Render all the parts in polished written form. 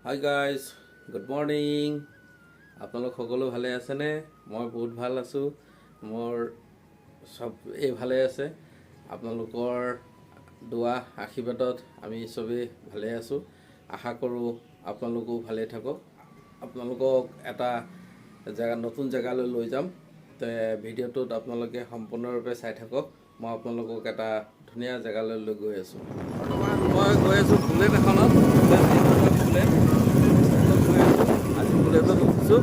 Hi guys, good morning. আপোনালোক সকলো ভালে আছে নে? মই বহুত ভাল আছো। মোৰ সব ভালে আছে। আপোনালোকৰ দোৱা আশীৰ্বাদত আমি সবে ভালে আছো। আশা কৰো আপোনালোকো ভালে থাকক। আপোনালোকক এটা জায়গা নতুন জায়গালৈ লৈ যাম। তে ভিডিওটোত আপোনালোকে সম্পূৰ্ণৰূপে চাই থাকক। মই আপোনালোকক এটা ধুনীয়া জায়গালৈ লৈ গৈ আছো। মই গৈ আছো বুলেট এখনত। বুলেট আজি বুলেটত উঠিছো।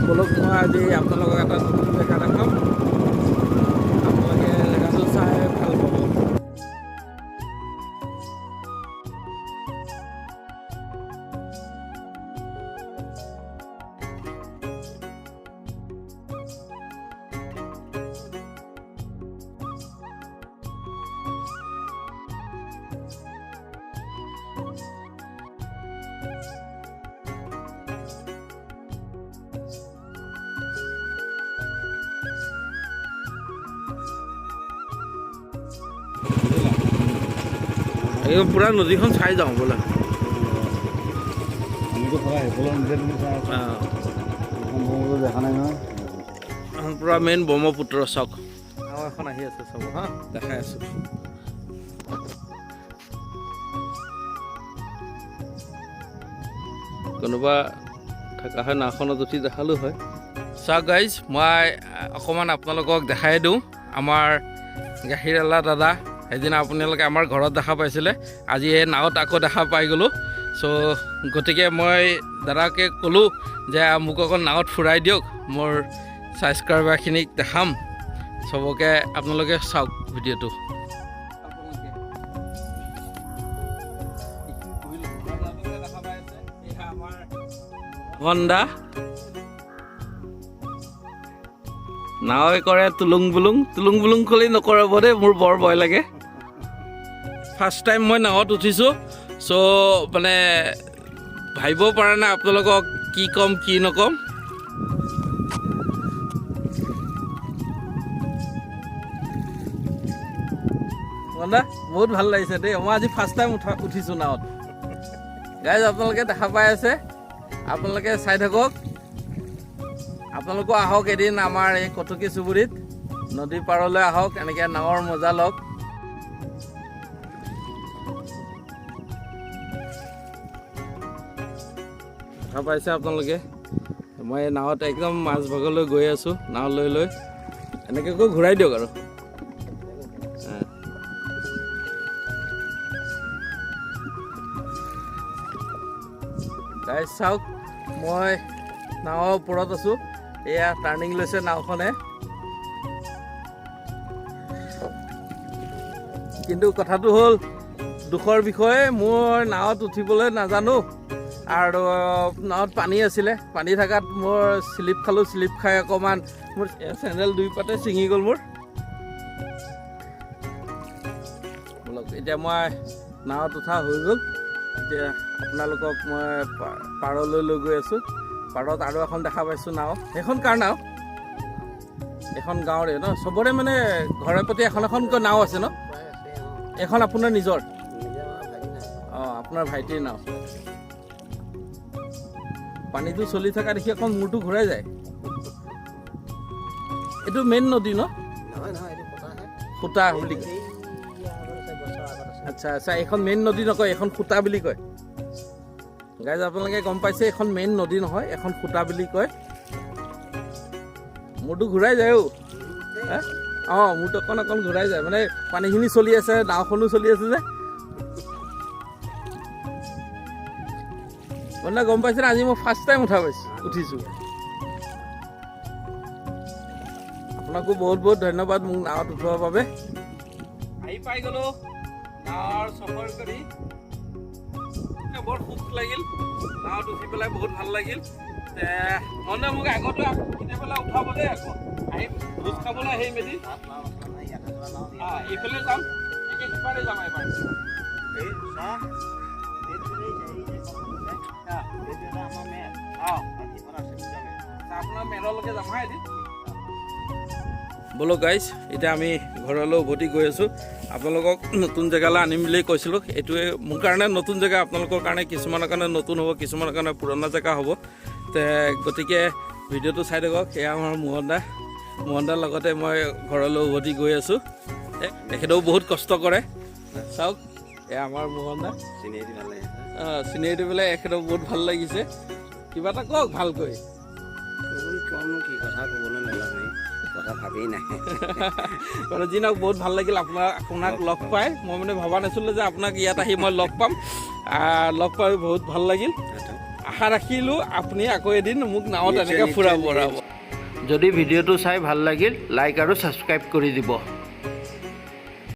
বলক মই আজি আপোনালোকক এটা নতুন জেগা দেখাম। আপোনালোকে জেগাটো চাই ভাল পাব। পুৰা নদীখন চাই যাওঁ বোলা। পুৰা মেইন ব্ৰহ্মপুত্ৰ চক আৰু এখন আহি আছে চব হা দেখাই আছো। কোনোবা থকা হয় নাওখনত উঠি দেখালো হয়। চাওক গাইজ, মই অকণমান আপোনালোকক দেখাই দিওঁ। আমাৰ গাখীৰৱালা দাদা সেইদিনা আপোনালোকে আমাৰ ঘৰত দেখা পাইছিলে, আজি এই নাৱত আকৌ দেখা পাই গ'লোঁ। চ' গতিকে মই দাদাকে ক'লোঁ যে মোক অকণ নাৱত ফুৰাই দিয়ক, মোৰ ছাবস্ক্ৰাইবাৰখিনিক দেখাম। চবকে আপোনালোকে চাওক ভিডিঅ'টো। হণ্ডা নাৱে কৰে তুলুং বুলুং কৰি নকৰাব দেই, মোৰ বৰ ভয় লাগে। ফাৰ্ষ্ট টাইম মই নাৱত উঠিছোঁ। চ' মানে ভাবিব পৰা নাই আপোনালোকক কি ক'ম কি নক'ম। হণ্ডা বহুত ভাল লাগিছে দেই। মই আজি ফাৰ্ষ্ট টাইম উঠিছোঁ নাৱত। গাইজ আপোনালোকে দেখা পাই আছে, আপোনালোকে চাই থাকক। আপোনালোকো আহক এদিন আমাৰ এই কটকী চুবুৰীত, নদী পাৰলৈ আহক, এনেকৈ নাৱৰ মজা লওক। দেখা পাইছে আপোনালোকে, মই নাৱত একদম মাজভাগলৈ গৈ আছোঁ নাও লৈ এনেকৈ কৈ ঘূৰাই দিয়ক আৰু। গাইজ চাওক, মই নাৱৰ ওপৰত আছোঁ। এয়া টাৰ্ণিং লৈছে নাওখনে। কিন্তু কথাটো হ'ল দুখৰ বিষয়ে, মোৰ নাৱত উঠিবলৈ নাজানো আৰু নাৱত পানী আছিলে। পানী থকাত মোৰ শ্লিপ খালোঁ। শ্লিপ খাই অকণমান মোৰ চেণ্ডেল দুই পাতে ছিঙি গ'ল মোৰ। বোলক এতিয়া মই নাৱত উঠা হৈ গ'ল। এতিয়া আপোনালোকক মই পাৰলৈ লৈ গৈ আছোঁ। পাৰত আৰু এখন দেখা পাইছোঁ নাও। সেইখন কাৰ নাও? এখন গাঁৱৰে ন? চবৰে মানে ঘৰে প্ৰতি এখন এখনকৈ নাও আছে ন? এখন আপোনাৰ নিজৰ? অঁ, আপোনাৰ ভাইটিৰ নাও। পানীটো চলি থকা দেখি এখন মূৰটো ঘূৰাই যায়। এইটো মেইন নদী ন? খুটা বুলি কয়। আচ্ছা আচ্ছা, এইখন মেইন নদী নকয়, এখন খুটা বুলি কয়। গাইজ আপোনালোকে গম পাইছে, এখন মেইন নদী নহয়, এখন খুটা বুলি কয়। মোৰতো ঘূৰাই যায় অ'। অঁ, মোৰতো অকণ ঘূৰাই যায়, মানে পানীখিনি চলি আছে, নাওখনো চলি আছে যে। মানে গম পাইছে, আজি মই ফাৰ্ষ্ট টাইম উঠিছোঁ। আপোনাকো বহুত বহুত ধন্যবাদ মোক নাৱত উঠোৱাৰ বাবে। আহি পাই গ'লো নাৱৰ চফৰ কৰি। বৰ সুখ লাগিল, নাৱত উঠি পেলাই বহুত ভাল লাগিল। মনে মোক আগতে কেতিয়াবা উঠাব দেই, আকৌ আহিম ভোজ খাবলৈ আহিম এদিন। এইফালে যাম, সিপাৰে যাম এবাৰ। আপোনাৰ মেৰলৈকে যাম হা এদিন। ব'লক গাইজ, এতিয়া আমি ঘৰলৈ উভতি গৈ আছোঁ। আপোনালোকক নতুন জেগালৈ আনিম বুলি কৈছিলোঁ। এইটোৱে মোৰ কাৰণে নতুন জেগা, আপোনালোকৰ কাৰণে কিছুমানৰ কাৰণে নতুন হ'ব, কিছুমানৰ কাৰণে পুৰণা জেগা হ'ব। গতিকে ভিডিঅ'টো চাই থাকক। এয়া আমাৰ মোহনদাৰ লগতে মই ঘৰলৈ উভতি গৈ আছোঁ। তেখেতেও বহুত কষ্ট কৰে। চাওক, এয়া আমাৰ মোহনদা চিনাৰী দি পেলাই এখেতক বহুত ভাল লাগিছে। কিবা এটা কওক ভালকৈ। যি নহওক বহুত ভাল লাগিল আপোনাক লগ পাই। মই মানে ভবা নাছিলোঁ যে আপোনাক ইয়াত আহি মই লগ পাম। লগ পাই বহুত ভাল লাগিল। আশা ৰাখিলোঁ আপুনি আকৌ এদিন মোক নাৱত এনেকৈ ফুৰাব। যদি ভিডিঅ'টো চাই ভাল লাগিল, লাইক আৰু ছাবস্ক্ৰাইব কৰি দিব।